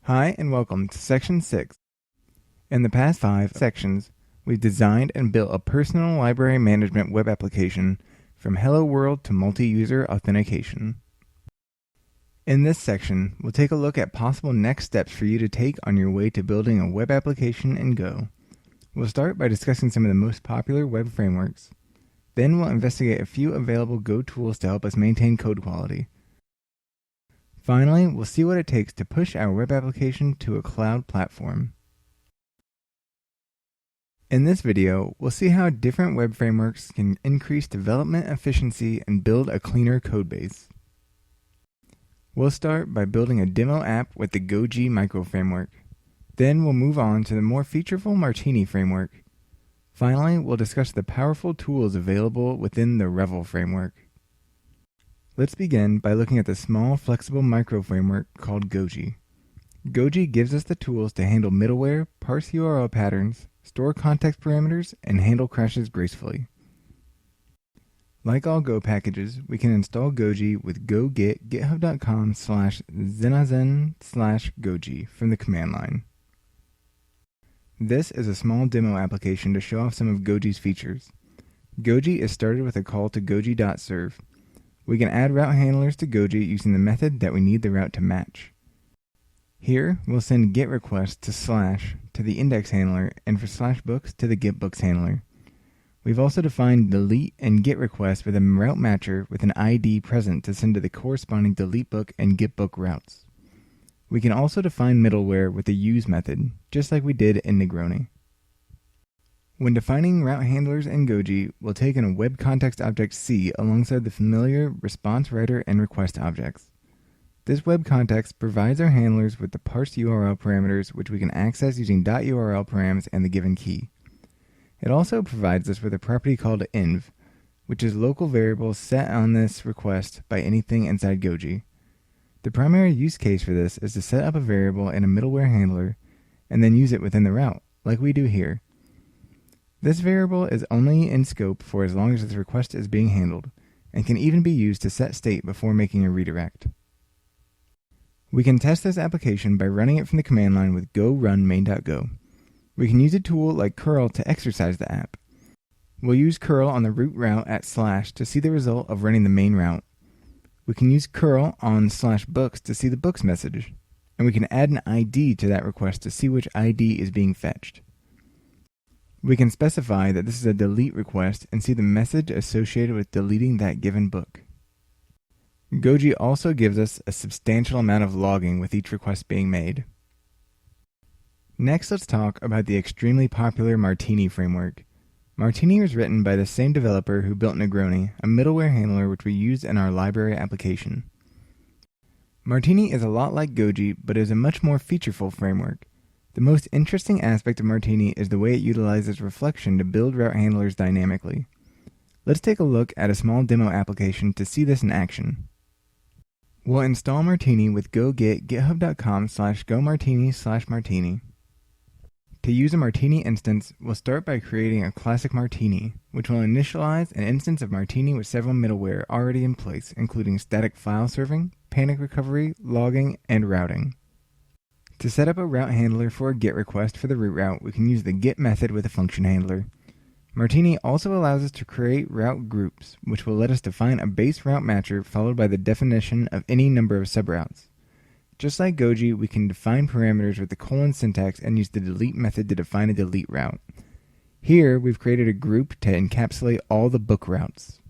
Hi and welcome to Section 6. In the past 5 sections, we've designed and built a personal library management web application from Hello World to multi-user authentication. In this section, we'll take a look at possible next steps for you to take on your way to building a web application in Go. We'll start by discussing some of the most popular web frameworks. Then we'll investigate a few available Go tools to help us maintain code quality. Finally, we'll see what it takes to push our web application to a cloud platform. In this video, we'll see how different web frameworks can increase development efficiency and build a cleaner codebase. We'll start by building a demo app with the Goji micro framework. Then we'll move on to the more featureful Martini framework. Finally, we'll discuss the powerful tools available within the Revel framework. Let's begin by looking at the small, flexible micro framework called Goji. Goji gives us the tools to handle middleware, parse URL patterns, store context parameters, and handle crashes gracefully. Like all Go packages, we can install Goji with go git github.com/zenazen/goji from the command line. This is a small demo application to show off some of Goji's features. Goji is started with a call to goji.serve. We can add route handlers to Goji using the method that we need the route to match. Here, we'll send GET requests to / to the index handler and for /books to the getBooks handler. We've also defined delete and GET requests with a route matcher with an ID present to send to the corresponding deletebook and getBook routes. We can also define middleware with the use method, just like we did in Negroni. When defining route handlers in Goji, we'll take in a web context object C alongside the familiar response writer and request objects. This web context provides our handlers with the parsed URL parameters which we can access using .url params and the given key. It also provides us with a property called env, which is local variable set on this request by anything inside Goji. The primary use case for this is to set up a variable in a middleware handler and then use it within the route, like we do here. This variable is only in scope for as long as this request is being handled, and can even be used to set state before making a redirect. We can test this application by running it from the command line with go run main.go. We can use a tool like curl to exercise the app. We'll use curl on the root route at / to see the result of running the main route. We can use curl on /books to see the books message, and we can add an ID to that request to see which ID is being fetched. We can specify that this is a delete request and see the message associated with deleting that given book. Goji also gives us a substantial amount of logging with each request being made. Next, let's talk about the extremely popular Martini framework. Martini was written by the same developer who built Negroni, a middleware handler which we use in our library application. Martini is a lot like Goji, but is a much more featureful framework. The most interesting aspect of Martini is the way it utilizes reflection to build route handlers dynamically. Let's take a look at a small demo application to see this in action. We'll install Martini with go git github.com/gomartini/martini. To use a Martini instance, we'll start by creating a classic Martini, which will initialize an instance of Martini with several middleware already in place, including static file serving, panic recovery, logging, and routing. To set up a route handler for a GET request for the root route, we can use the GET method with a function handler. Martini also allows us to create route groups, which will let us define a base route matcher followed by the definition of any number of subroutes. Just like Goji, we can define parameters with the colon syntax and use the delete method to define a delete route. Here, we've created a group to encapsulate all the book routes.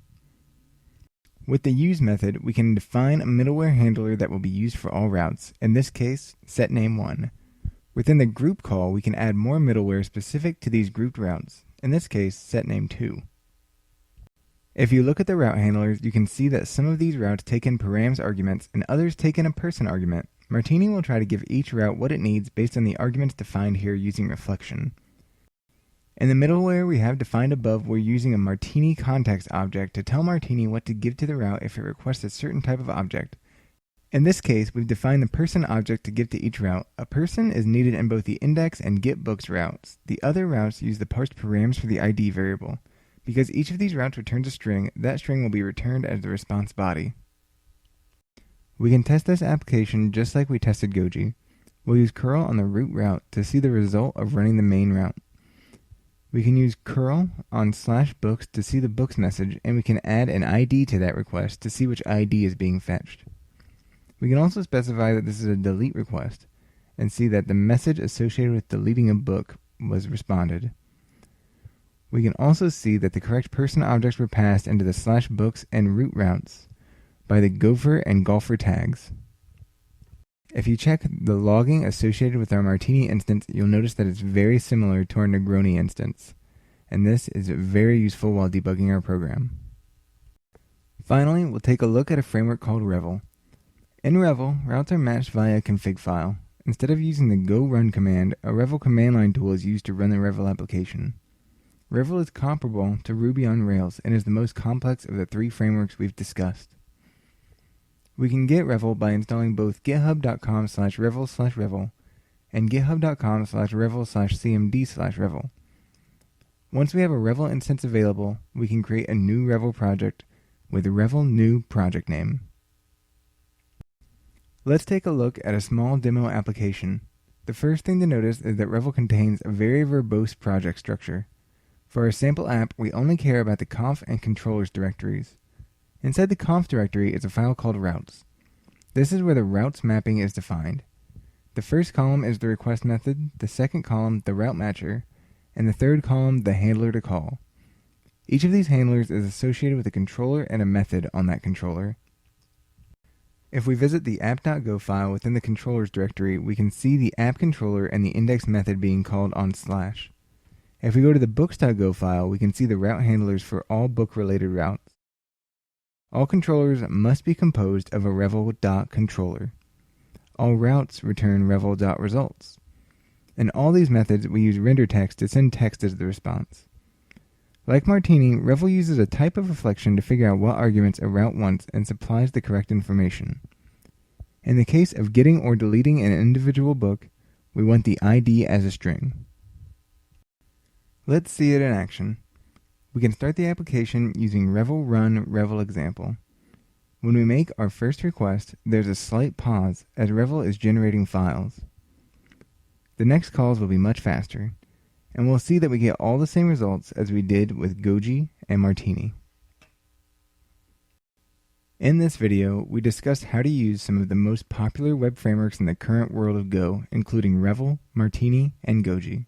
With the use method, we can define a middleware handler that will be used for all routes, in this case, setName1. Within the group call, we can add more middleware specific to these grouped routes, in this case, setName2. If you look at the route handlers, you can see that some of these routes take in params arguments and others take in a person argument. Martini will try to give each route what it needs based on the arguments defined here using reflection. In the middleware we have defined above, we're using a Martini context object to tell Martini what to give to the route if it requests a certain type of object. In this case, we've defined the person object to give to each route. A person is needed in both the index and getBooks routes. The other routes use the parsed params for the ID variable. Because each of these routes returns a string, that string will be returned as the response body. We can test this application just like we tested Goji. We'll use curl on the root route to see the result of running the main route. We can use curl on /books to see the books message, and we can add an ID to that request to see which ID is being fetched. We can also specify that this is a delete request and see that the message associated with deleting a book was responded. We can also see that the correct person objects were passed into the /books and root routes by the gopher and golfer tags. If you check the logging associated with our Martini instance, you'll notice that it's very similar to our Negroni instance, and this is very useful while debugging our program. Finally, we'll take a look at a framework called Revel. In Revel, routes are matched via a config file. Instead of using the go run command, a Revel command line tool is used to run the Revel application. Revel is comparable to Ruby on Rails and is the most complex of the 3 frameworks we've discussed. We can get Revel by installing both github.com/revel/revel and github.com/revel/cmd/revel. Once we have a Revel instance available, we can create a new Revel project with Revel new project name. Let's take a look at a small demo application. The first thing to notice is that Revel contains a very verbose project structure. For our sample app, we only care about the conf and controllers directories. Inside the conf directory is a file called routes. This is where the routes mapping is defined. The first column is the request method, the second column the route matcher, and the third column the handler to call. Each of these handlers is associated with a controller and a method on that controller. If we visit the app.go file within the controllers directory, we can see the app controller and the index method being called on /. If we go to the books.go file, we can see the route handlers for all book-related routes. All controllers must be composed of a revel.controller. All routes return revel.results. In all these methods, we use render text to send text as the response. Like Martini, Revel uses a type of reflection to figure out what arguments a route wants and supplies the correct information. In the case of getting or deleting an individual book, we want the ID as a string. Let's see it in action. We can start the application using Revel run Revel example. When we make our first request, there's a slight pause as Revel is generating files. The next calls will be much faster, and we'll see that we get all the same results as we did with Goji and Martini. In this video, we discussed how to use some of the most popular web frameworks in the current world of Go, including Revel, Martini, and Goji.